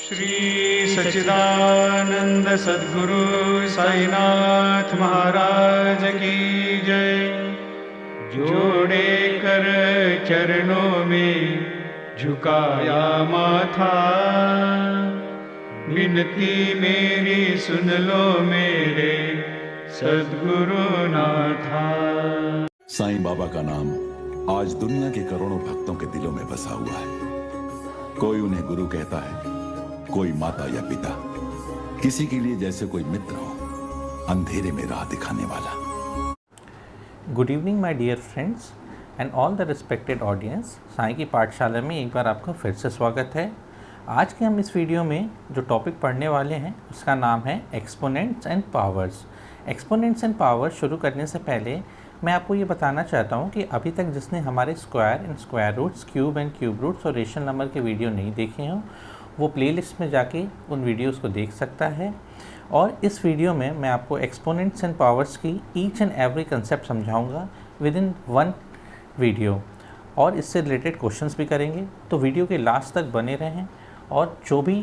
श्री सच्चिदानंद सद्गुरु साईनाथ महाराज की जय। जोड़े कर चरणों में झुकाया माथा, विनती मेरी सुन लो मेरे सद्गुरु नाथा। साईं बाबा का नाम आज दुनिया के करोड़ों भक्तों के दिलों में बसा हुआ है। कोई उन्हें गुरु कहता है, कोई माता या पिता, किसी के लिए जैसे कोई मित्र हो, अंधेरे में राह दिखाने वाला। Good evening my dear friends and all the respected audience. Sai की पाठशाला में एक बार आपका फिर से स्वागत है। आज के हम इस वीडियो में जो टॉपिक पढ़ने वाले हैं उसका नाम है exponents and powers. Exponents and powers शुरू करने से पहले मैं आपको ये बताना चाहता हूँ कि अभी तक जिसने हमारे square and square roots, cube and cube roots और रेशनल नंबर के वीडियो नहीं देखे हों, वो प्लेलिस्ट में जाके उन वीडियोस को देख सकता है। और इस वीडियो में मैं आपको एक्सपोनेंट्स एंड पावर्स की ईच एंड एवरी कंसेप्ट समझाऊंगा विद इन वन वीडियो, और इससे रिलेटेड क्वेश्चंस भी करेंगे। तो वीडियो के लास्ट तक बने रहें और जो भी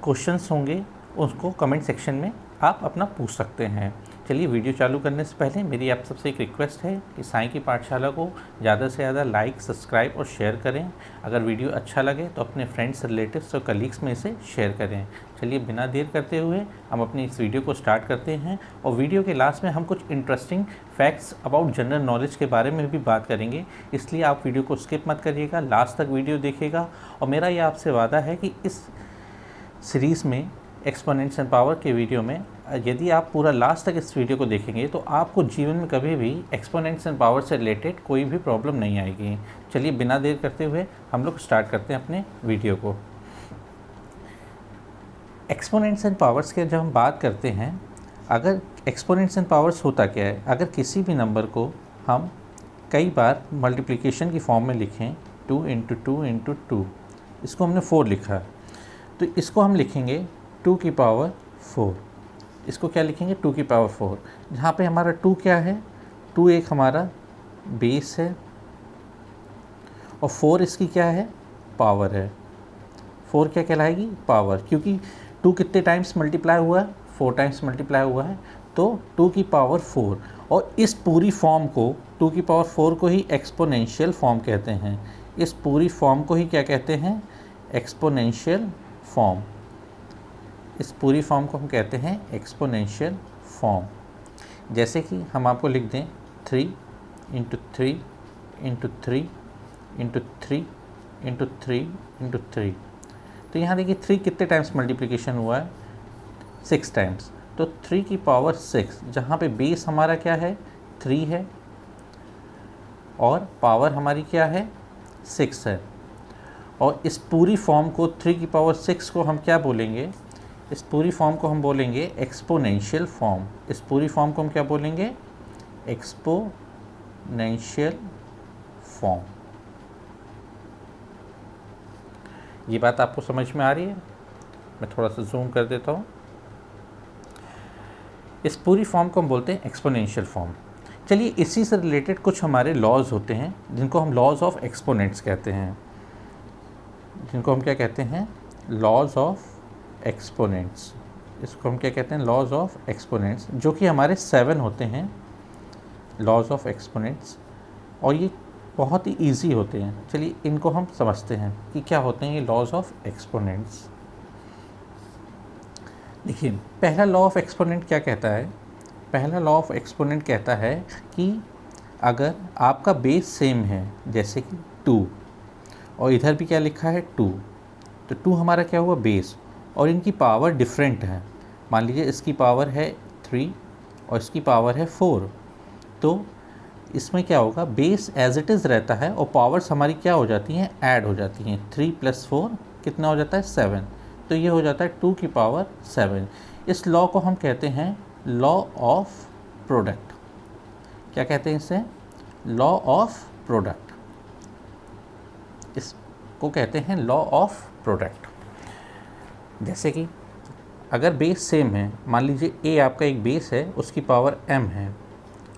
क्वेश्चंस होंगे उसको कमेंट सेक्शन में आप अपना पूछ सकते हैं। चलिए वीडियो चालू करने से पहले मेरी आप सबसे एक रिक्वेस्ट है कि साईं की पाठशाला को ज़्यादा से ज़्यादा लाइक, सब्सक्राइब और शेयर करें। अगर वीडियो अच्छा लगे तो अपने फ्रेंड्स, रिलेटिव्स और कलीग्स में इसे शेयर करें। चलिए बिना देर करते हुए हम अपनी इस वीडियो को स्टार्ट करते हैं, और वीडियो के लास्ट में हम कुछ interesting facts about general knowledge के बारे में भी बात करेंगे। इसलिए आप वीडियो को स्किप मत करिएगा, लास्ट तक वीडियो देखिएगा। और मेरा ये आपसे वादा है कि इस सीरीज़ में एक्सपोनेंट्स एंड पावर के वीडियो में यदि आप पूरा लास्ट तक इस वीडियो को देखेंगे तो आपको जीवन में कभी भी एक्सपोनेंट्स एंड पावर से रिलेटेड कोई भी प्रॉब्लम नहीं आएगी। चलिए बिना देर करते हुए हम लोग स्टार्ट करते हैं अपने वीडियो को। एक्सपोनेंट्स एंड पावर्स के जब हम बात करते हैं, अगर एक्सपोनेंट्स एंड पावर्स होता क्या है, अगर किसी भी नंबर को हम कई बार मल्टीप्लिकेशन की फॉर्म में लिखें, 2 × 2 × 2, इसको हमने 4 लिखा, तो इसको हम लिखेंगे 2 की पावर 4। इसको क्या लिखेंगे? 2 की पावर 4। जहाँ पे हमारा 2 क्या है? 2 एक हमारा बेस है, और 4 इसकी क्या है? पावर है। 4 क्या कहलाएगी? पावर, क्योंकि 2 कितने टाइम्स मल्टीप्लाई हुआ है? 4 टाइम्स मल्टीप्लाई हुआ है, तो 2 की पावर 4। और इस पूरी फॉर्म को, 2 की पावर 4 को ही एक्सपोनेंशियल फॉर्म कहते हैं। इस पूरी फॉर्म को ही क्या कहते हैं? Exponential form. इस पूरी फॉर्म को हम कहते हैं एक्सपोनेंशियल फॉर्म। जैसे कि हम आपको लिख दें 3 × 3 × 3 × 3 × 3 × 3, तो यहाँ देखिए 3 कितने टाइम्स मल्टीप्लिकेशन हुआ है? 6 टाइम्स। तो 3 की पावर 6, जहाँ पे बेस हमारा क्या है? 3 है, और पावर हमारी क्या है? 6 है। और इस पूरी फॉर्म को 3 की पावर 6 को हम क्या बोलेंगे? इस पूरी फॉर्म को हम बोलेंगे एक्सपोनेंशियल फॉर्म। इस पूरी फॉर्म को हम क्या बोलेंगे? Exponential form. ये बात आपको समझ में आ रही है? मैं थोड़ा सा जूम कर देता हूँ। इस पूरी फॉर्म को हम बोलते हैं एक्सपोनेंशियल फॉर्म। चलिए इसी से रिलेटेड कुछ हमारे लॉज होते हैं जिनको हम लॉज ऑफ एक्सपोनेंट्स कहते हैं, जिनको हम क्या कहते हैं? Laws of exponents. इसको हम क्या कहते हैं? लॉज ऑफ एक्सपोनेंट्स, जो कि हमारे 7 होते हैं लॉज ऑफ एक्सपोनेंट्स, और ये बहुत ही इजी होते हैं। चलिए इनको हम समझते हैं कि क्या होते हैं ये लॉज ऑफ एक्सपोनेंट्स। देखिए पहला लॉ ऑफ एक्सपोनेंट क्या कहता है? पहला लॉ ऑफ एक्सपोनेंट कहता है कि अगर आपका बेस सेम है, जैसे कि 2, और इधर भी क्या लिखा है? 2, तो 2 हमारा क्या हुआ? बेस, और इनकी पावर डिफरेंट है। मान लीजिए इसकी पावर है 3 और इसकी पावर है 4, तो इसमें क्या होगा? बेस एज इट इज़ रहता है और पावर्स हमारी क्या हो जाती हैं? ऐड हो जाती हैं। 3 + 4 कितना हो जाता है? 7। तो ये हो जाता है 2 की पावर 7। इस लॉ को हम कहते हैं लॉ ऑफ प्रोडक्ट। क्या कहते हैं इसे? Law of product. इसको कहते हैं लॉ ऑफ प्रोडक्ट। जैसे कि अगर बेस सेम है, मान लीजिए a आपका एक बेस है, उसकी पावर m है,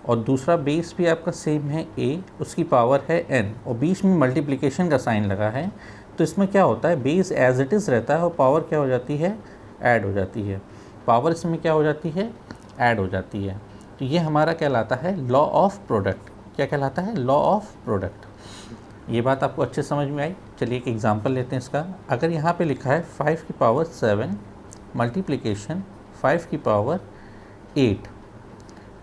और दूसरा बेस भी आपका सेम है a, उसकी पावर है n, और बीच में मल्टीप्लिकेशन का साइन लगा है, तो इसमें क्या होता है, बेस एज इट इज़ रहता है और पावर क्या हो जाती है, ऐड हो जाती है। पावर इसमें क्या हो जाती है, ऐड हो जाती है। तो ये हमारा कहलाता है लॉ ऑफ प्रोडक्ट। क्या कहलाता है, लॉ ऑफ प्रोडक्ट। ये बात आपको अच्छे समझ में आई। चलिए एक एग्जांपल लेते हैं इसका। अगर यहाँ पे लिखा है 5 की पावर 7 मल्टीप्लिकेशन 5 की पावर 8,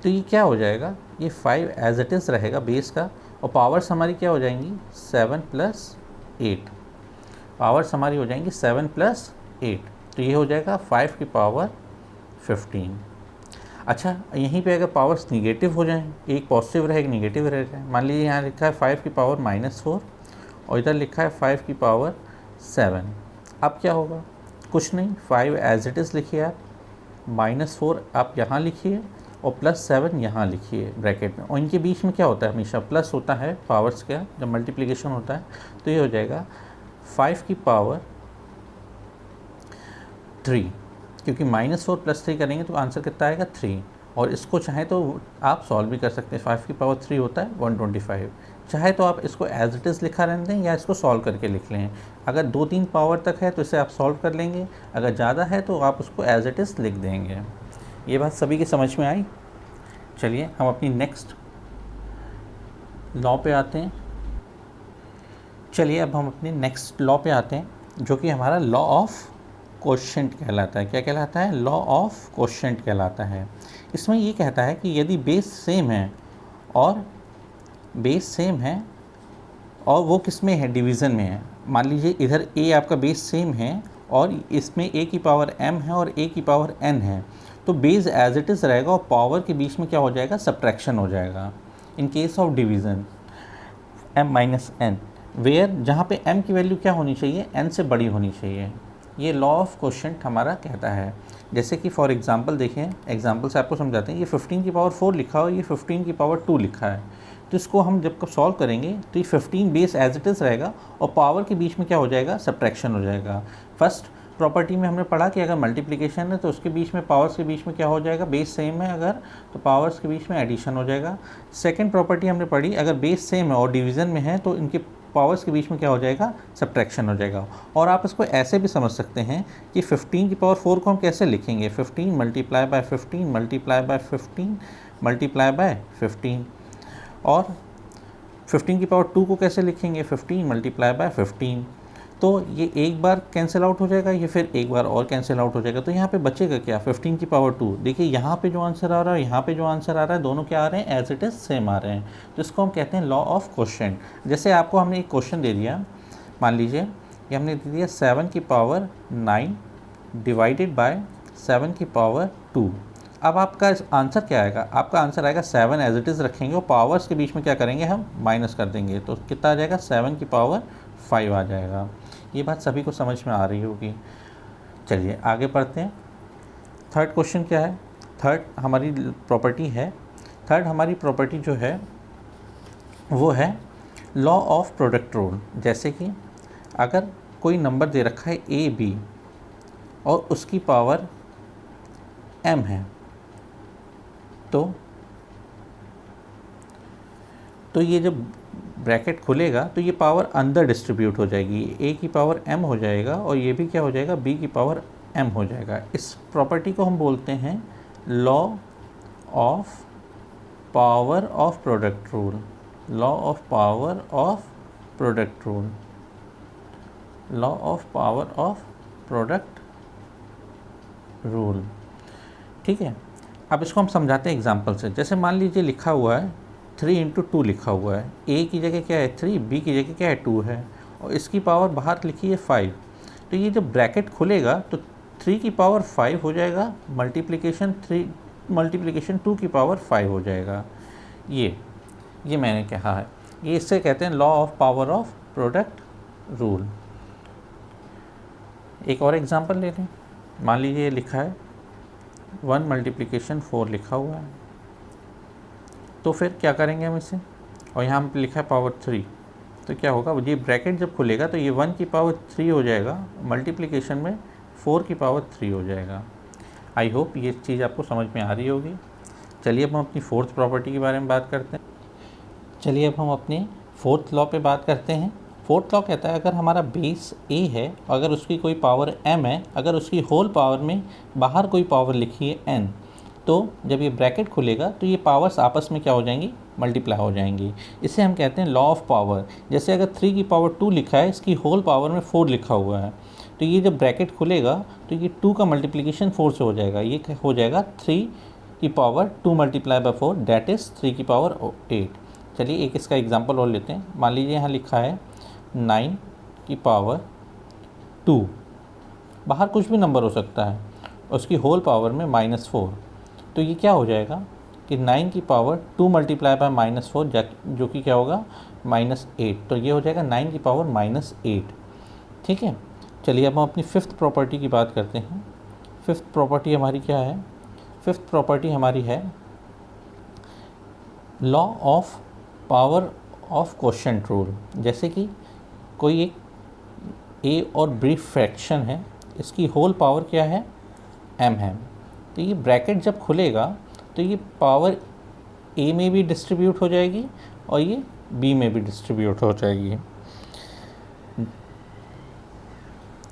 तो ये क्या हो जाएगा, ये 5 एज इट इज़ रहेगा बेस का, और पावर्स हमारी क्या हो जाएंगी 7 + 8। पावर्स हमारी हो जाएंगी 7 + 8, तो ये हो जाएगा 5 की पावर 15। अच्छा, यहीं पे अगर पावर्स निगेटिव हो जाएं, एक पॉजिटिव रहे एक निगेटिव रह जाए, मान लीजिए यहाँ लिखा है 5 की पावर -4 और इधर लिखा है 5 की पावर 7। अब क्या होगा, कुछ नहीं, 5 एज इट इज़ लिखिए आप, -4 आप यहाँ लिखिए और +7 यहाँ लिखिए ब्रैकेट में, और इनके बीच में क्या होता है, हमेशा प्लस होता है पावर्स का जब मल्टीप्लिकेशन होता है। तो ये हो जाएगा 5 की पावर 3, क्योंकि -4 + 3 करेंगे तो आंसर कितना आएगा 3। और इसको चाहे तो आप सॉल्व भी कर सकते हैं। 5 की पावर 3 होता है 125। चाहे तो आप इसको एज इट इज़ लिखा रहने दें या इसको सॉल्व करके लिख लें। अगर 2-3 पावर तक है तो इसे आप सॉल्व कर लेंगे, अगर ज़्यादा है तो आप उसको एज इट इज़ लिख देंगे। ये बात सभी की समझ में आई। चलिए हम अपनी नेक्स्ट लॉ पे आते हैं। चलिए अब हम अपने नेक्स्ट लॉ पे आते हैं, जो कि हमारा लॉ ऑफ कोशेंट कहलाता है। क्या कहलाता है, लॉ ऑफ कोशेंट कहलाता है। इसमें ये कहता है कि यदि बेस सेम है और वो किस में है, डिवीज़न में है। मान लीजिए इधर a आपका बेस सेम है और इसमें a की पावर m है और a की पावर n है, तो बेस एज इट इज़ रहेगा और पावर के बीच में क्या हो जाएगा, सब्ट्रैक्शन हो जाएगा। In case of division m - n, where जहाँ पे m की वैल्यू क्या होनी चाहिए, n से बड़ी होनी चाहिए। ये लॉ ऑफ कोशेंट हमारा कहता है। जैसे कि फॉर एग्जांपल देखें, एग्जांपल से आपको समझाते हैं। ये 15 की पावर 4 लिखा हो, ये 15 की पावर 2 लिखा है, तो इसको हम जब सॉल्व करेंगे तो ये 15 बेस एज इट इज़ रहेगा और पावर के बीच में क्या हो जाएगा, सब्ट्रैक्शन हो जाएगा। फर्स्ट प्रॉपर्टी में हमने पढ़ा कि अगर मल्टीप्लिकेशन है तो उसके बीच में, पावर्स के बीच में क्या हो जाएगा, बेस सेम है अगर, तो पावर्स के बीच में एडिशन हो जाएगा। सेकेंड प्रॉपर्टी हमने पढ़ी, अगर बेस सेम है और डिवीज़न में है तो इनके पावर्स के बीच में क्या हो जाएगा, सब्ट्रैक्शन हो जाएगा। और आप इसको ऐसे भी समझ सकते हैं कि 15 की पावर 4 को हम कैसे लिखेंगे, 15 multiply by 15 multiply by 15 multiply by 15। और 15 की पावर 2 को कैसे लिखेंगे, 15 मल्टीप्लाई बाय 15। तो ये एक बार कैंसिल आउट हो जाएगा, ये फिर एक बार और कैंसिल आउट हो जाएगा। तो यहाँ पे बचेगा क्या, 15 की पावर 2। देखिए यहाँ पे जो आंसर आ रहा है, यहाँ पे जो आंसर आ रहा है, दोनों क्या आ रहे हैं, एज इट इज़ सेम आ रहे हैं। तो इसको हम कहते हैं लॉ ऑफ कोशेंट। जैसे आपको हमने एक क्वेश्चन दे दिया, मान लीजिए कि हमने दे दिया 7 की पावर 9 डिवाइडेड बाय 7 की पावर 2। अब आपका आंसर क्या आएगा, आपका आंसर आएगा 7 एज इट इज़ रखेंगे और पावर्स के बीच में क्या करेंगे, हम माइनस कर देंगे। तो कितना आ जाएगा, 7 की पावर 5 आ जाएगा। ये बात सभी को समझ में आ रही होगी। चलिए आगे पढ़ते हैं। थर्ड क्वेश्चन क्या है, थर्ड हमारी प्रॉपर्टी है, थर्ड हमारी प्रॉपर्टी जो है वो है लॉ ऑफ प्रोडक्ट रूल। जैसे कि अगर कोई नंबर दे रखा है a b और उसकी पावर m है, तो ये जब ब्रैकेट खुलेगा तो ये पावर अंदर डिस्ट्रीब्यूट हो जाएगी, a की पावर m हो जाएगा और ये भी क्या हो जाएगा, b की पावर m हो जाएगा। इस प्रॉपर्टी को हम बोलते हैं law of power of product rule. Law of power of product rule, law of power of product rule. ठीक है, अब इसको हम समझाते हैं एग्जांपल से। जैसे मान लीजिए लिखा हुआ है 3 × 2 लिखा हुआ है, a की जगह क्या है 3, b की जगह क्या है 2 है, और इसकी पावर बाहर लिखी है 5। तो ये जब ब्रैकेट खुलेगा तो 3 की पावर 5 हो जाएगा, मल्टीप्लिकेशन 2 की पावर 5 हो जाएगा। ये मैंने कहा है, ये इससे कहते हैं law of power of product rule. एक और एग्जांपल ले लें। मान लीजिए लिखा है 1 मल्टीप्लिकेशन 4 लिखा हुआ है, तो फिर क्या करेंगे हम इसे, और यहाँ पे लिखा है पावर 3, तो क्या होगा, ये ब्रैकेट जब खुलेगा तो ये 1 की पावर 3 हो जाएगा, मल्टीप्लिकेशन में 4 की पावर 3 हो जाएगा। आई होप ये चीज़ आपको समझ में आ रही होगी। चलिए अब हम अपनी फोर्थ प्रॉपर्टी के बारे में बात करते हैं। चलिए अब हम अपने फोर्थ लॉ पे बात करते हैं, फोर्थ लॉ कहता है अगर हमारा बेस a है, अगर उसकी कोई पावर m है, अगर उसकी होल पावर में बाहर कोई पावर लिखी है n, तो जब ये ब्रैकेट खुलेगा तो ये पावर्स आपस में क्या हो जाएंगी, मल्टीप्लाई हो जाएंगी। इसे हम कहते हैं लॉ ऑफ पावर। जैसे अगर 3 की पावर 2 लिखा है, इसकी होल पावर में 4 लिखा हुआ है, तो ये जब ब्रैकेट खुलेगा तो ये 2 का मल्टीप्लिकेशन 4 से हो जाएगा, ये हो जाएगा 3 की power 2 multiply by 4, that is 3 की पावर 8। चलिए एक इसका एग्जांपल और लेते हैं। मान लीजिए यहाँ लिखा है 9 की पावर 2, बाहर कुछ भी नंबर हो सकता है, उसकी होल पावर में -4, तो ये क्या हो जाएगा कि 9 की पावर 2 मल्टीप्लाई बाय -4 जो कि क्या होगा -8, तो ये हो जाएगा 9 की पावर -8। ठीक है, चलिए अब हम अपनी फिफ्थ प्रॉपर्टी की बात करते हैं। फिफ्थ प्रॉपर्टी हमारी क्या है? फिफ्थ प्रॉपर्टी हमारी है law of power of quotient rule. जैसे कि कोई एक ए और बी फ्रैक्शन है, इसकी होल पावर क्या है, m है, तो ये ब्रैकेट जब खुलेगा तो ये पावर a में भी डिस्ट्रीब्यूट हो जाएगी और ये b में भी डिस्ट्रीब्यूट हो जाएगी।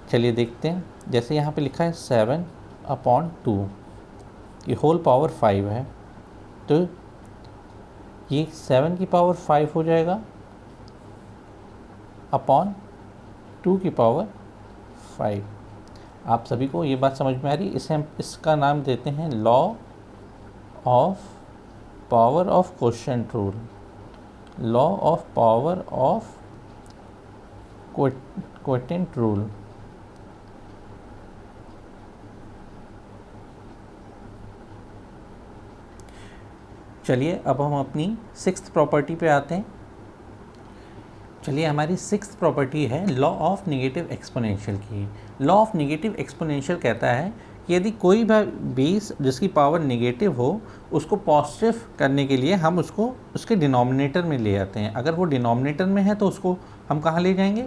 चलिए देखते हैं, जैसे यहाँ पे लिखा है 7/2 की होल पावर 5 है, तो ये 7 की पावर 5 हो जाएगा अपॉन 2 की पावर 5। आप सभी को ये बात समझ में आ रही है? इसे हम इसका नाम देते हैं law of power of quotient rule, law of power of quotient rule. चलिए अब हम अपनी सिक्स्थ प्रॉपर्टी पे आते हैं। चलिए हमारी सिक्स्थ प्रॉपर्टी है लॉ ऑफ नेगेटिव एक्सपोनेंशियल की। लॉ ऑफ नेगेटिव एक्सपोनेंशियल कहता है कि यदि कोई भी बेस जिसकी पावर नेगेटिव हो, उसको पॉजिटिव करने के लिए हम उसको उसके डिनोमिनेटर में ले आते हैं। अगर वो डिनोमिनेटर में है तो उसको हम कहाँ ले जाएंगे,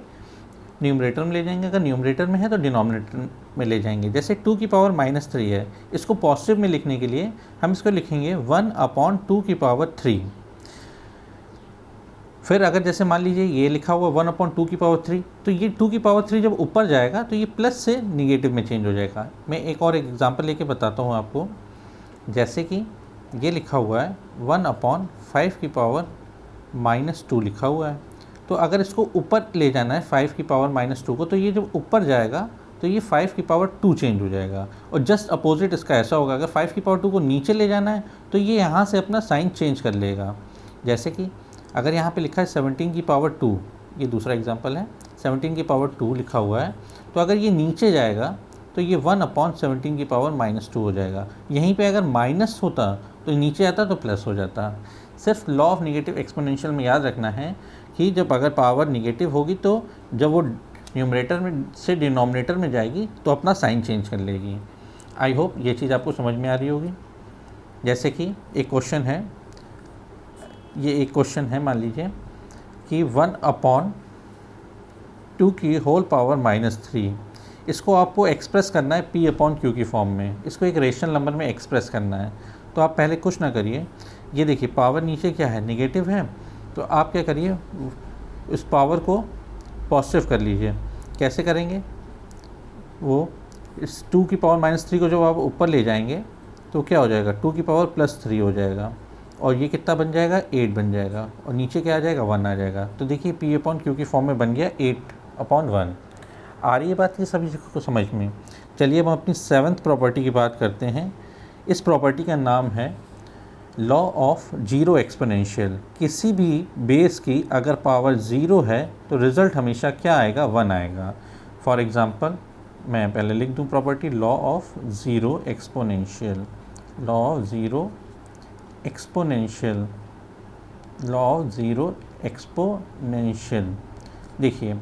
न्यूमरेटर में ले जाएंगे। अगर न्यूमरेटर में है तो डिनोमिनेटर में ले जाएंगे। जैसे 2 की पावर -3 है, इसको पॉजिटिव में लिखने के लिए हम इसको लिखेंगे 1/2 की पावर 3। फिर अगर जैसे मान लीजिए ये लिखा हुआ 1/2 की पावर 3, तो ये 2 की पावर 3 जब ऊपर जाएगा तो ये प्लस से निगेटिव में चेंज हो जाएगा। मैं एक और एग्जांपल लेके बताता हूँ आपको। जैसे कि ये लिखा हुआ है 1/5 की पावर -2 लिखा हुआ है, तो अगर इसको ऊपर ले जाना है 5 की पावर -2 को, तो ये जब ऊपर जाएगा तो ये 5 की पावर 2 चेंज हो जाएगा। और जस्ट अपोजिट इसका ऐसा होगा, अगर 5 की पावर 2 को नीचे ले जाना है तो ये यहाँ से अपना साइन चेंज कर लेगा। जैसे कि अगर यहाँ पे लिखा है 17 की पावर 2, ये दूसरा एग्जांपल है, 17 की पावर 2 लिखा हुआ है, तो अगर ये नीचे जाएगा तो ये 1/17 की पावर -2 हो जाएगा। यहीं पे अगर माइनस होता तो नीचे आता तो प्लस हो जाता। सिर्फ लॉ ऑफ नेगेटिव एक्सपोनेंशियल में याद रखना है कि जब अगर पावर नेगेटिव होगी तो जब वो न्यूमरेटर में से डिनोमिनेटर में जाएगी तो अपना साइन चेंज कर लेगी। आई होप ये चीज़ आपको समझ में आ रही होगी। जैसे कि एक क्वेश्चन है, ये एक क्वेश्चन है, मान लीजिए कि 1/2 की होल पावर -3, इसको आपको एक्सप्रेस करना है p/q की फॉर्म में। इसको एक रेशनल नंबर में एक्सप्रेस करना है। तो आप पहले कुछ ना करिए, ये देखिए पावर नीचे क्या है, नेगेटिव है, तो आप क्या करिए इस पावर को पॉजिटिव कर लीजिए। कैसे करेंगे, वो इस 2 की पावर -3 को जब आप ऊपर ले जाएंगे तो क्या हो जाएगा, 2 की पावर +3 हो जाएगा, और ये कितना बन जाएगा, 8 बन जाएगा, और नीचे क्या आ जाएगा, 1 आ जाएगा। तो देखिए p/q की फॉर्म में बन गया 8/1। आ रही है बात की सभी को समझ में। चलिए अब हम अपनी 7th प्रॉपर्टी की बात करते हैं। इस प्रॉपर्टी का नाम है लॉ ऑफ जीरो एक्सपोनेंशियल। किसी भी बेस की अगर पावर 0 है तो रिज़ल्ट हमेशा क्या आएगा, 1 आएगा। फॉर एग्ज़ाम्पल मैं पहले लिख दूँ property law of zero exponential, law of zero exponential, law of zero exponential. देखिए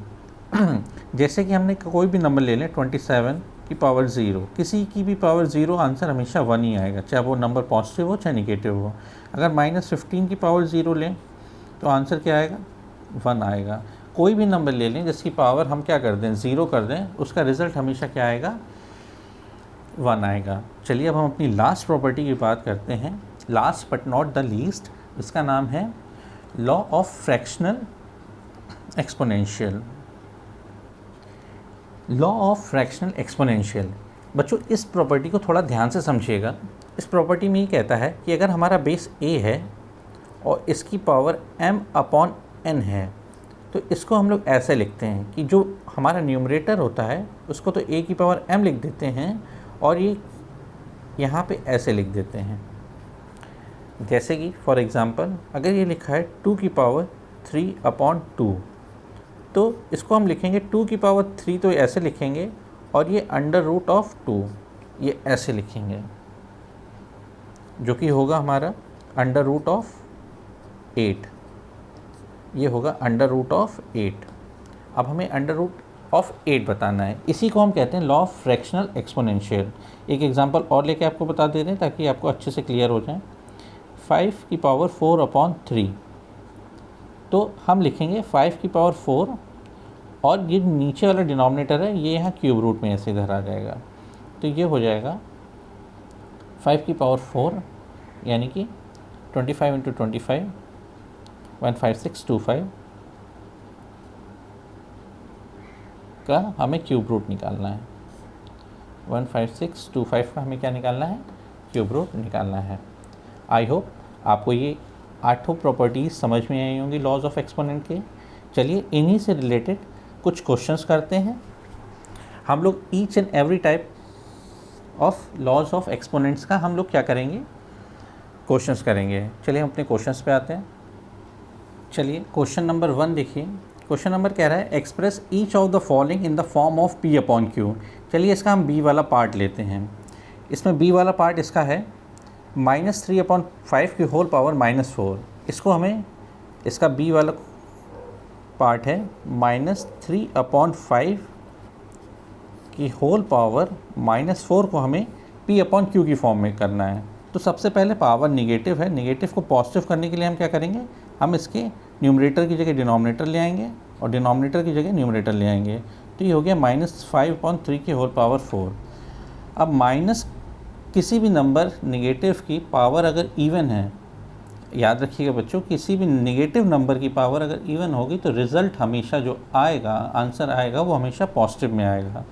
जैसे कि हमने कोई भी नंबर ले लें 27 की पावर 0, किसी की भी पावर 0, आंसर हमेशा 1 ही आएगा, चाहे वो नंबर पॉजिटिव हो चाहे निगेटिव हो। अगर -15 की पावर 0 लें तो आंसर क्या आएगा, 1 आएगा। कोई भी नंबर ले लें जिसकी पावर हम क्या कर दें, 0 कर दें, उसका रिज़ल्ट हमेशा क्या आएगा, 1 आएगा। चलिए अब हम अपनी लास्ट प्रॉपर्टी की बात करते हैं, last but not the least. इसका नाम है law of fractional exponential, law of fractional exponential. बच्चों इस प्रॉपर्टी को थोड़ा ध्यान से समझिएगा। इस प्रॉपर्टी में ये कहता है कि अगर हमारा बेस a है और इसकी पावर m/n है तो इसको हम लोग ऐसे लिखते हैं कि जो हमारा न्यूमरेटर होता है उसको तो a की पावर m लिख देते हैं और ये यहाँ पे ऐसे लिख देते हैं। जैसे कि फॉर एग्ज़ाम्पल अगर ये लिखा है 2 की पावर 3/2 तो इसको हम लिखेंगे 2 की पावर 3 तो ऐसे लिखेंगे और ये √2 ये ऐसे लिखेंगे, जो कि होगा हमारा √8, ये होगा √8। अब हमें √8 बताना है, इसी को हम कहते हैं लॉ ऑफ फ्रैक्शनल एक्सपोनेंशियल। एक एग्जांपल और लेके आपको बता दे रहे हैं ताकि आपको अच्छे से क्लियर हो जाए। 5 की पावर 4/3 तो हम लिखेंगे 5 की पावर 4 और ये नीचे वाला डिनोमिनेटर है ये यहाँ क्यूब रूट में ऐसे इधर आ जाएगा, तो ये हो जाएगा 5 की पावर 4 यानी कि 25 × 25 15625 का हमें क्यूब रूट निकालना है। 15625 का हमें क्या निकालना है? क्यूब रूट निकालना है। आई होप आपको ये 8 प्रॉपर्टीज़ समझ में आई होंगी लॉज ऑफ एक्सपोनेंट के। चलिए इन्हीं से रिलेटेड कुछ क्वेश्चंस करते हैं। हम लोग each and every type of laws of exponents का हम लोग क्या करेंगे? क्वेश्चंस करेंगे। चलिए हम अपने क्वेश्चंस पे आते हैं। चलिए क्वेश्चन नंबर 1 देखिए। क्वेश्चन नंबर कह रहा है express each of the following in the form of p/q। चलिए इसका हम b वाला पार्ट लेते हैं। इसमें b वाला पार्ट इसका है -3/5 की होल पावर -4। इसको हमें इसका b वाला पार्ट है -3/5 की होल पावर -4 को हमें p/q की फॉर्म में करना है। तो सबसे पहले पावर निगेटिव है, निगेटिव को पॉजिटिव करने के लिए हम क्या करेंगे? हम इसके न्यूमरेटर की जगह डिनोमिनेटर ले आएंगे और डिनोमिनेटर की जगह न्यूमरेटर ले आएंगे। तो ये हो गया -5/3 की होल पावर 4। अब माइनस किसी भी नंबर निगेटिव की पावर अगर इवन है, याद रखिएगा बच्चों, किसी भी निगेटिव नंबर की पावर अगर इवन होगी तो रिज़ल्ट हमेशा जो आएगा, आंसर आएगा वो हमेशा पॉजिटिव में आएगा।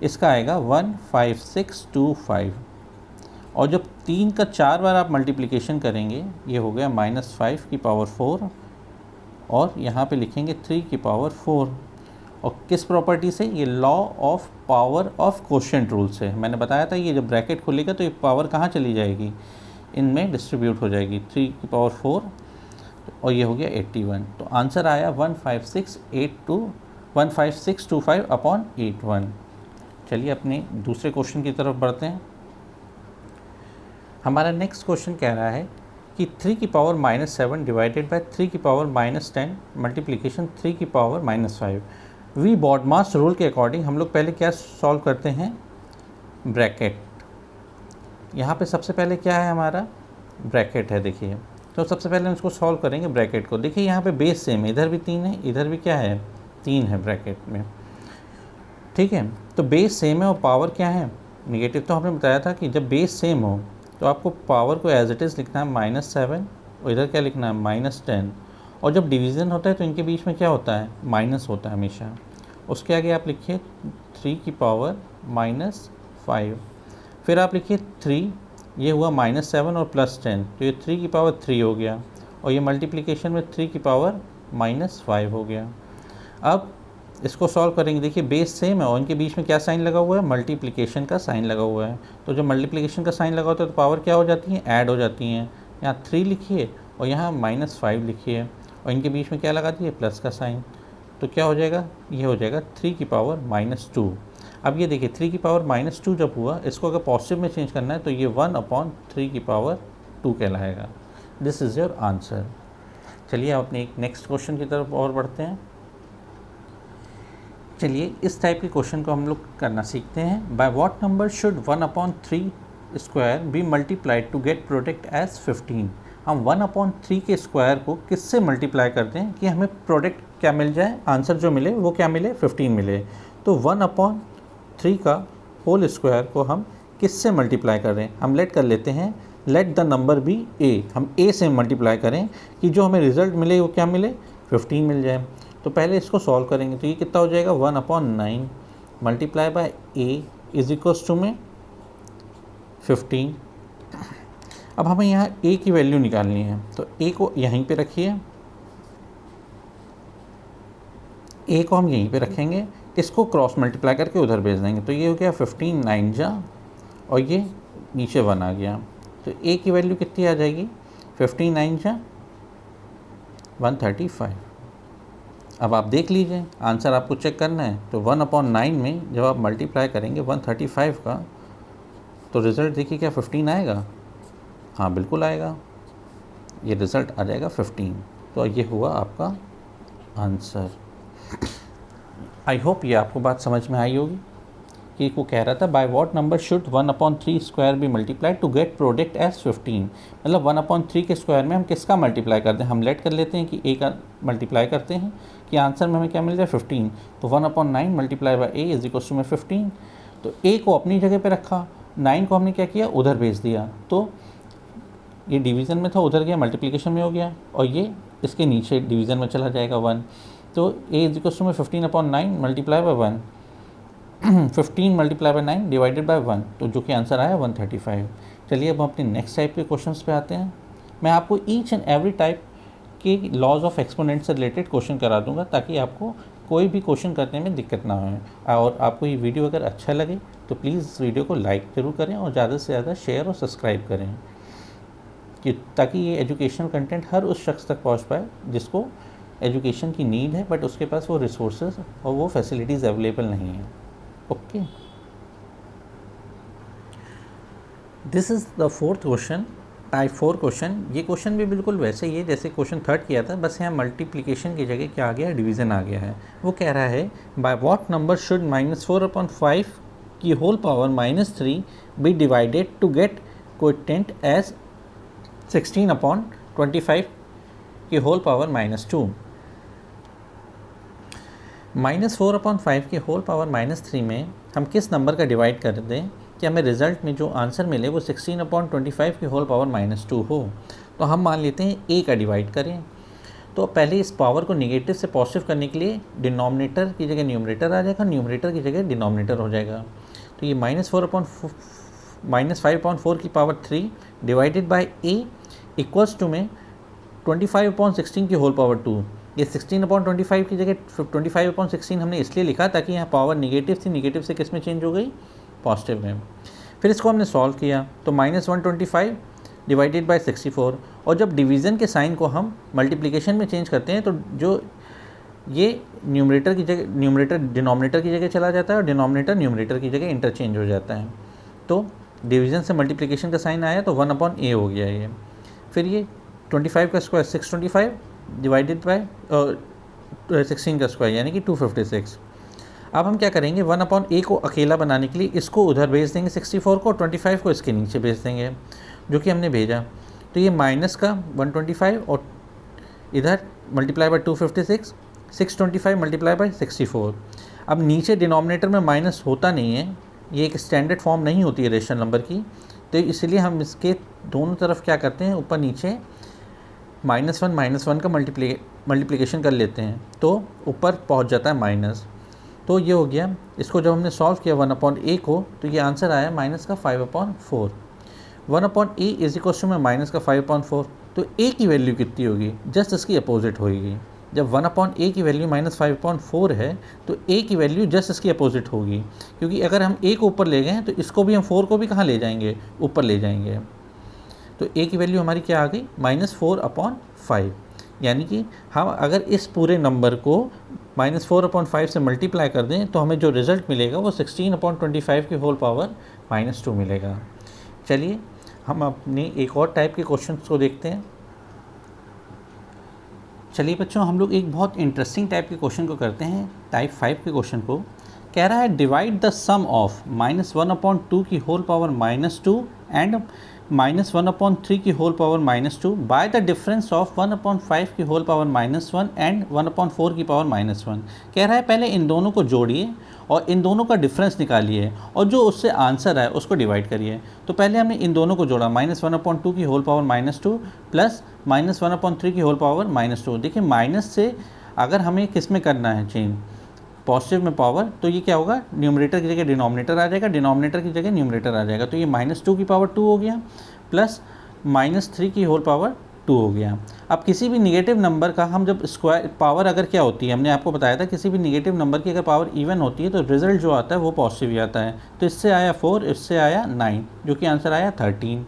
इसका आएगा 15625 और जब 3 का 4 बार आप मल्टीप्लिकेशन करेंगे ये हो गया -5 की पावर 4 और यहाँ पे लिखेंगे 3 की पावर 4। और किस प्रॉपर्टी से? ये law of power of quotient rule से। मैंने बताया था ये जब ब्रैकेट खुलेगा तो ये पावर कहाँ चली जाएगी? इनमें डिस्ट्रीब्यूट हो जाएगी। 3 की पावर 4 और ये हो गया 81। तो आंसर आया 15625/81। चलिए अपने दूसरे क्वेश्चन की तरफ बढ़ते हैं। हमारा नेक्स्ट क्वेश्चन कह रहा है कि 3 की पावर -7 डिवाइडेड बाय 3 की पावर -10 मल्टीप्लिकेशन 3 की पावर -5। वी बॉडमास रूल के अकॉर्डिंग हम लोग पहले क्या सॉल्व करते हैं? ब्रैकेट। यहाँ पे सबसे पहले क्या है? हमारा ब्रैकेट है। देखिए तो सबसे पहले हम इसको सॉल्व करेंगे ब्रैकेट को। देखिए यहाँ पे बेस सेम है, इधर भी 3 है, इधर भी क्या है? 3 है ब्रैकेट में। ठीक है, तो बेस सेम है और पावर क्या है? निगेटिव। तो हमने बताया था कि जब बेस सेम हो तो आपको पावर को एज इट इज़ लिखना है -7 और इधर क्या लिखना है? -10। और जब डिवीज़न होता है तो इनके बीच में क्या होता है? माइनस होता है हमेशा। उसके आगे आप लिखिए 3 की पावर -5, फिर आप लिखिए 3, ये हुआ -7 और +10 तो ये 3 की पावर 3 हो गया और ये मल्टीप्लिकेशन में 3 की पावर -5 हो गया। अब इसको सॉल्व करेंगे। देखिए बेस सेम है और इनके बीच में क्या साइन लगा हुआ है? मल्टीप्लिकेशन का साइन लगा हुआ है। तो जब मल्टीप्लिकेशन का साइन लगा होता है तो पावर क्या हो जाती है? ऐड हो जाती हैं। यहाँ 3 लिखिए और यहाँ -5 लिखिए और इनके बीच में क्या लगा दिए? प्लस का साइन। तो क्या हो जाएगा? ये हो जाएगा 3 की पावर -2। अब ये देखिए 3 की पावर -2 जब हुआ, इसको अगर पॉजिटिव में चेंज करना है तो ये 1/3 की पावर 2 कहलाएगा। This is your answer. चलिए आप अपने एक नेक्स्ट क्वेश्चन की तरफ और बढ़ते हैं। चलिए इस टाइप के क्वेश्चन को हम लोग करना सीखते हैं। By what number should 1/3 square be multiplied to get product as 15। हम 1/3 के स्क्वायर को किससे मल्टीप्लाई करते हैं कि हमें प्रोडक्ट क्या मिल जाए? आंसर जो मिले वो क्या मिले? 15 मिले। तो 1/3 का होल स्क्वायर को हम किससे मल्टीप्लाई कर रहे हैं? हम लेट कर लेते हैं, लेट द नंबर बी ए। हम ए से मल्टीप्लाई करें कि जो हमें रिज़ल्ट मिले वो क्या मिले? 15 मिल जाए। तो पहले इसको सॉल्व करेंगे। तो ये कितना हो जाएगा 1/9 multiply by a is equals to में 15। अब हमें यहाँ a की वैल्यू निकालनी है, तो a को यहीं पे रखिए, a को हम यहीं पे रखेंगे, इसको क्रॉस मल्टीप्लाई करके उधर भेज देंगे। तो ये हो गया 15 9 जा और ये नीचे 1 आ गया। तो a की वैल्यू कितनी आ जाएगी 15 9 जा 135। अब आप देख लीजिए आंसर आपको चेक करना है। तो 1/9 में जब आप मल्टीप्लाई करेंगे 135 का, तो रिज़ल्ट देखिए क्या 15 आएगा? हाँ बिल्कुल आएगा, ये रिज़ल्ट आ जाएगा 15। तो ये हुआ आपका आंसर। आई होप ये आपको बात समझ में आई होगी कि वो कह रहा था by what number should 1/3 square be multiplied to get product as 15। मतलब 1/3 के स्क्वायर में हम किसका मल्टीप्लाई करते हैं? हम लेट कर लेते हैं कि ए का मल्टीप्लाई करते हैं कि आंसर में हमें क्या मिल जाए 15। तो 1/9 multiply by a is equals to में 15। तो ए को अपनी जगह पे रखा, 9 को हमने क्या किया उधर भेज दिया। तो ये डिवीज़न में था, उधर गया मल्टीप्लिकेशन में हो गया, और ये इसके नीचे डिवीज़न में चला जाएगा 1। तो ए इज इक्वल्स टू में 15/9 multiply by 1 15 multiply by 9 divided by 1, तो जो कि आंसर आया 135। चलिए अब हम अपने नेक्स्ट टाइप के क्वेश्चंस पे आते हैं। मैं आपको ईच एंड एवरी टाइप के लॉज ऑफ एक्सपोनेंट से रिलेटेड क्वेश्चन करा दूंगा, ताकि आपको कोई भी क्वेश्चन करने में दिक्कत ना हो। और आपको ये वीडियो अगर अच्छा लगे तो प्लीज़ इस वीडियो को लाइक ज़रूर करें और ज़्यादा से ज़्यादा शेयर और सब्सक्राइब करें, कि ताकि ये एजुकेशनल कंटेंट हर उस शख्स तक पहुंच पाए जिसको एजुकेशन की नीड है, बट उसके पास वो रिसोर्सेज और वो फैसिलिटीज़ अवेलेबल नहीं है। Okay, this is the 4th question, type 4 question. ये क्वेश्चन भी बिल्कुल वैसे ही है जैसे क्वेश्चन 3rd किया था, बस यहाँ मल्टीप्लिकेशन की जगह क्या आ गया, डिवीज़न आ गया है। वो कह रहा है बाय व्हाट नंबर शुड -4/5 की whole power -3 be divided to get quotient as 16/25 की होल पावर -2। -4/5 की होल पावर -3 में हम किस नंबर का डिवाइड कर दें कि हमें रिज़ल्ट में जो आंसर मिले वो 16/25 की होल पावर -2 हो। तो हम मान लेते हैं a का डिवाइड करें। तो पहले इस पावर को नेगेटिव से पॉजिटिव करने के लिए डिनोमिनेटर की जगह न्यूमरेटर आ जाएगा, न्यूमरेटर की जगह डिनोमिनेटर हो जाएगा। तो ये -5/4 की power 3 divided by a equals to में 25/16 की होल पावर 2। ये 16/25 की जगह 25/16 हमने इसलिए लिखा ताकि यहाँ पावर निगेटिव थी, निगेटिव से किस में चेंज हो गई, पॉजिटिव में। फिर इसको हमने सॉल्व किया तो -125 डिवाइडेड बाय 64। और जब डिवीज़न के साइन को हम मल्टीप्लिकेशन में चेंज करते हैं तो जो ये न्यूमरेटर की जगह न्यूमरेटर डिनोमिनेटर की जगह चला जाता है और डिनोमिनेटर न्यूमरेटर की जगह इंटरचेंज हो जाता है। तो डिवीज़न से मल्टीप्लिकेशन का साइन आया तो 1/a हो गया ये। फिर ये 25 का स्क्वायर 625 डिवाइडेड बाय 16 का स्क्वायर यानी कि 256। अब हम क्या करेंगे 1/a को अकेला बनाने के लिए इसको उधर भेज देंगे 64 को, 25 को इसके नीचे भेज देंगे, जो कि हमने भेजा। तो ये माइनस का 125 और इधर मल्टीप्लाई बाय 256, 625 मल्टीप्लाई बाय 64। अब नीचे डिनोमिनेटर में माइनस होता नहीं है, ये एक स्टैंडर्ड फॉर्म नहीं होती है रेशनल नंबर की, तो इसलिए हम इसके दोनों तरफ क्या करते हैं, ऊपर नीचे -1 का मल्टीप्लिकेशन कर लेते हैं, तो ऊपर पहुंच जाता है माइनस। तो ये हो गया। इसको जब हमने सॉल्व किया 1/a को, तो ये आंसर आया -5/4। 1/a इज इक्वल टू में -5/4। तो a की वैल्यू कितनी होगी, जस्ट इसकी अपोजिट होगी। जब 1/a की वैल्यू -5/4 है तो a की वैल्यू जस्ट इसकी अपोजिट होगी, क्योंकि अगर हम a को ऊपर ले गए तो इसको भी हम 4 को भी कहाँ ले जाएंगे, ऊपर ले जाएंगे। तो a की वैल्यू हमारी क्या आ गई -4/5। यानी कि हम अगर इस पूरे नंबर को -4/5 से मल्टीप्लाई कर दें तो हमें जो रिज़ल्ट मिलेगा वो 16/25 की होल पावर -2 मिलेगा। चलिए हम अपने एक और टाइप के क्वेश्चन को देखते हैं। चलिए बच्चों, हम लोग एक बहुत इंटरेस्टिंग टाइप के क्वेश्चन को करते हैं, टाइप 5 के क्वेश्चन को। कह रहा है डिवाइड द सम ऑफ -1/2 की होल पावर -2 एंड -1/3 की whole power -2 by the difference of 1/5 की होल पावर -1 एंड 1/4 की पावर -1। कह रहा है पहले इन दोनों को जोड़िए और इन दोनों का डिफरेंस निकालिए और जो उससे आंसर आए उसको डिवाइड करिए। तो पहले हमने इन दोनों को जोड़ा, -1/2 की होल पावर -2 प्लस -1/3 की होल पावर -2। देखिए माइनस से अगर हमें किस में करना है चेंज, पॉजिटिव में पावर, तो ये क्या होगा, न्यूमरेटर की जगह डिनोमिनेटर आ जाएगा, डिनोमिनेटर की जगह न्यूमरेटर आ जाएगा। तो ये -2 की पावर 2 हो गया प्लस -3 की होल पावर 2 हो गया। अब किसी भी निगेटिव नंबर का हम जब स्क्वायर पावर अगर क्या होती है, हमने आपको बताया था किसी भी निगेटिव नंबर की अगर पावर इवन होती है तो रिजल्ट जो आता है वो पॉजिटिव ही आता है। तो इससे आया 4, इससे आया 9, जो कि आंसर आया 13।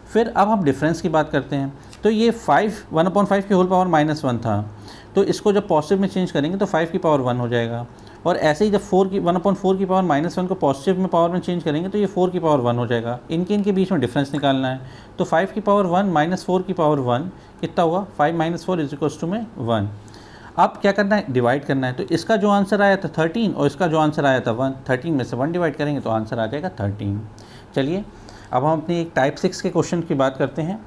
फिर अब हम डिफरेंस की बात करते हैं। तो ये 1/5 की होल पावर -1 था, तो इसको जब पॉजिटिव में चेंज करेंगे तो 5 की पावर 1 हो जाएगा। और ऐसे ही जब 1/4 की पावर -1 को पॉजिटिव में पावर में चेंज करेंगे तो ये 4 की पावर 1 हो जाएगा। इनके बीच में डिफरेंस निकालना है। तो 5 की पावर 1 -4 की पावर 1 कितना हुआ, 5 - 4 = 1। अब क्या करना है, डिवाइड करना है। तो इसका जो आंसर आया था 13 और इसका जो आंसर आया था 1, 13 में से 1 डिवाइड करेंगे तो आंसर आ जाएगा 13। चलिए अब हम अपनी एक टाइप 6 के क्वेश्चन की बात करते हैं।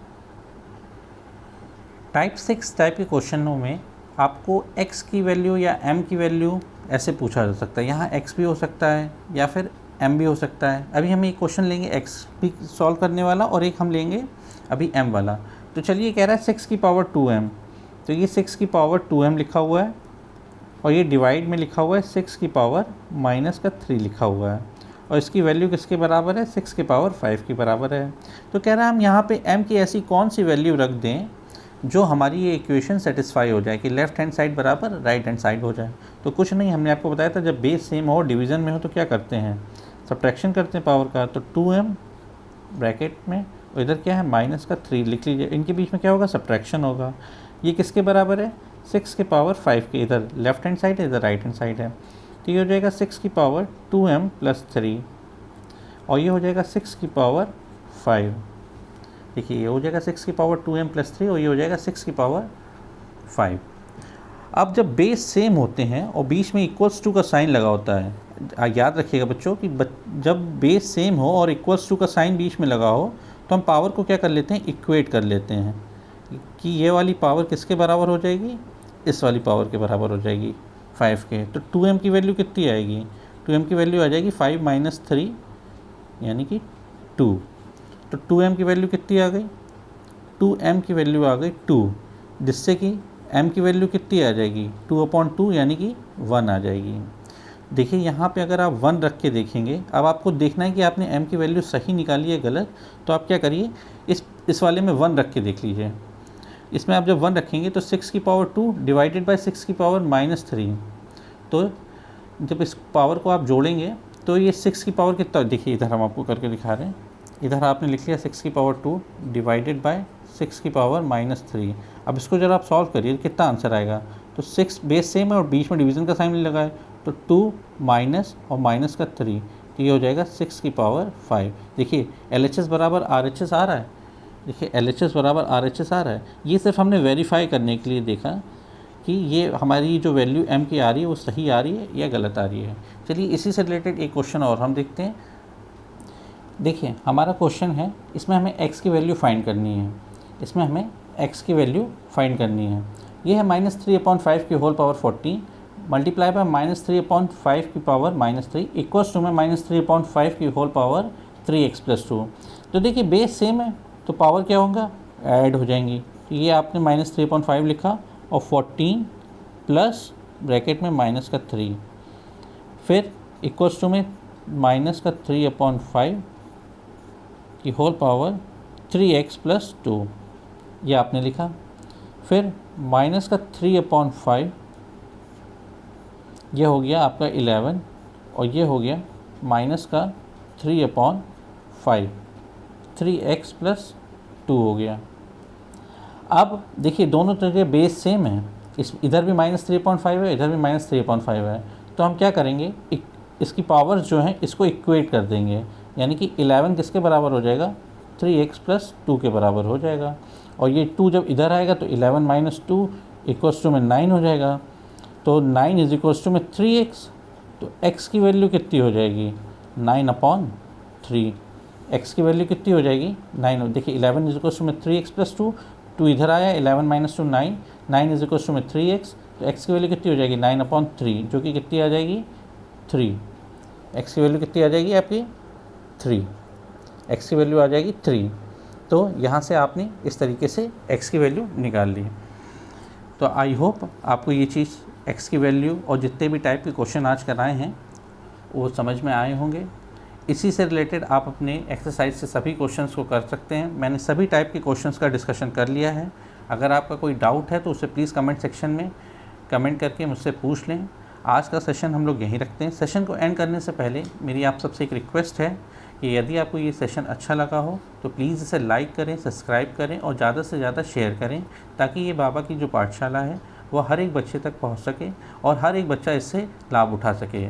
टाइप 6 टाइप के क्वेश्चनों में आपको x की वैल्यू या m की वैल्यू ऐसे पूछा जा सकता है। यहाँ x भी हो सकता है या फिर m भी हो सकता है। अभी हम एक क्वेश्चन लेंगे x भी सॉल्व करने वाला और एक हम लेंगे अभी m वाला। तो चलिए कह रहा है 6 की पावर 2m, तो ये 6 की पावर 2m लिखा हुआ है और ये डिवाइड में लिखा हुआ है 6 की पावर -3 लिखा हुआ है और इसकी वैल्यू किसके बराबर है, 6 की पावर 5 के बराबर है। तो कह रहा है हम यहाँ पे m की ऐसी कौन सी वैल्यू रख दें जो हमारी ये इक्वेशन सेटिस्फाई हो जाए कि लेफ्ट हैंड साइड बराबर राइट हैंड साइड हो जाए। तो कुछ नहीं, हमने आपको बताया था जब बेस सेम हो डिवीज़न में हो तो क्या करते हैं, सब्ट्रैक्शन करते हैं पावर का। तो 2m ब्रैकेट में और इधर क्या है -3 लिख लीजिए। इनके बीच में क्या होगा, सब्ट्रैक्शन होगा। ये किसके बराबर है, 6 के पावर 5 के। इधर लेफ्ट हैंड साइड है, इधर राइट हैंड साइड है। तो ये हो जाएगा 6 की पावर 2m + 3 और ये हो जाएगा 6 की पावर 5। देखिए ये हो जाएगा 6 की पावर 2m + 3 और ये हो जाएगा 6 की पावर 5। अब जब बेस सेम होते हैं और बीच में =2 का साइन लगा होता है, याद रखिएगा बच्चों कि जब बेस सेम हो और =2 का साइन बीच में लगा हो तो हम पावर को क्या कर लेते हैं, इक्वेट कर लेते हैं कि ये वाली पावर किसके बराबर हो जाएगी, इस वाली पावर के बराबर हो जाएगी 5 के। तो 2m की वैल्यू कितनी आएगी, 2m की वैल्यू आ जाएगी 5 - 3 यानी कि 2। तो 2m की वैल्यू कितनी आ गई, 2m की वैल्यू आ गई 2, जिससे कि m की वैल्यू कितनी आ जाएगी, 2/2 यानी कि 1 आ जाएगी। देखिए यहाँ पे अगर आप 1 रख के देखेंगे, अब आपको देखना है कि आपने m की वैल्यू सही निकाली है गलत। तो आप क्या करिए, इस वाले में 1 रख के देख लीजिए। इसमें आप जब 1 रखेंगे तो 6 की पावर 2 डिवाइडेड बाय 6 की पावर -3, तो जब इस पावर को आप जोड़ेंगे तो ये 6 की पावर कितना, देखिए इधर हम आपको करके दिखा रहे हैं। इधर आपने लिख लिया 6 की पावर 2 डिवाइडेड बाय 6 की पावर -3। अब इसको जब आप सॉल्व करिए कितना आंसर आएगा, तो 6 बेस सेम है और बीच में डिवीज़न का साइन लगा है, तो 2 माइनस और -3, तो ये हो जाएगा 6 की पावर 5। देखिए LHS बराबर RHS आ रहा है, देखिए LHS बराबर RHS आ रहा है। ये सिर्फ हमने वेरीफाई करने के लिए देखा कि ये हमारी जो वैल्यू m की आ रही है वो सही आ रही है या गलत आ रही है। चलिए इसी से रिलेटेड एक क्वेश्चन और हम देखते हैं। देखिए हमारा क्वेश्चन है, इसमें हमें x की वैल्यू फाइंड करनी है, इसमें हमें x की वैल्यू फाइंड करनी है। ये है -3/5 की होल पावर 14 मल्टीप्लाई बाय -3/5 की पावर -3 इक्वल्स टू में -3/5 की होल पावर 3x + 2। तो देखिए बेस सेम है तो पावर क्या होगा, ऐड हो जाएंगी। तो ये आपने -3/5 लिखा और 14 प्लस ब्रैकेट में -3, फिर इक्वल्स टू में -3/5 की होल पावर 3x + 2, ये आपने लिखा। फिर -3/5 ये हो गया आपका 11 और ये हो गया -3/5 3x + 2 हो गया। अब देखिए दोनों तरह बेस सेम है, इधर भी -3/5 है, इधर भी -3/5 है। तो हम क्या करेंगे, इसकी पावर्स जो हैं इसको इक्वेट कर देंगे, यानी कि 11 किसके बराबर हो जाएगा, 3x + 2 के बराबर हो जाएगा। और ये 2 जब इधर आएगा तो 11 - 2 इक्वल्स टू में 9 हो जाएगा। तो 9 इक्वल्स टू में 3x, तो x की वैल्यू कितनी हो जाएगी, 9/3। x की वैल्यू कितनी हो जाएगी, 9। देखिए 11 इक्वल्स टू में 3x + 2, 2 इधर आया, 11 - 2 9, 9 इक्वल्स टू में 3x, तो x की वैल्यू कितनी हो जाएगी, 9/3, जो कि कितनी आ जाएगी, 3। x की वैल्यू कितनी आ जाएगी आपकी, 3। x की वैल्यू आ जाएगी 3। तो यहाँ से आपने इस तरीके से x की वैल्यू निकाल ली। तो आई होप आपको ये चीज़ x की वैल्यू और जितने भी टाइप के क्वेश्चन आज कराए हैं वो समझ में आए होंगे। इसी से रिलेटेड आप अपने एक्सरसाइज से सभी क्वेश्चंस को कर सकते हैं। मैंने सभी टाइप के क्वेश्चंस का डिस्कशन कर लिया है। अगर आपका कोई डाउट है तो उसे प्लीज़ कमेंट सेक्शन में कमेंट करके मुझसे पूछ लें। आज का सेशन हम लोग यहीं रखते हैं। सेशन को एंड करने से पहले मेरी आप सबसे एक रिक्वेस्ट है कि यदि आपको ये सेशन अच्छा लगा हो तो प्लीज़ इसे लाइक करें, सब्सक्राइब करें और ज़्यादा से ज़्यादा शेयर करें, ताकि ये बाबा की जो पाठशाला है वो हर एक बच्चे तक पहुंच सके और हर एक बच्चा इससे लाभ उठा सके।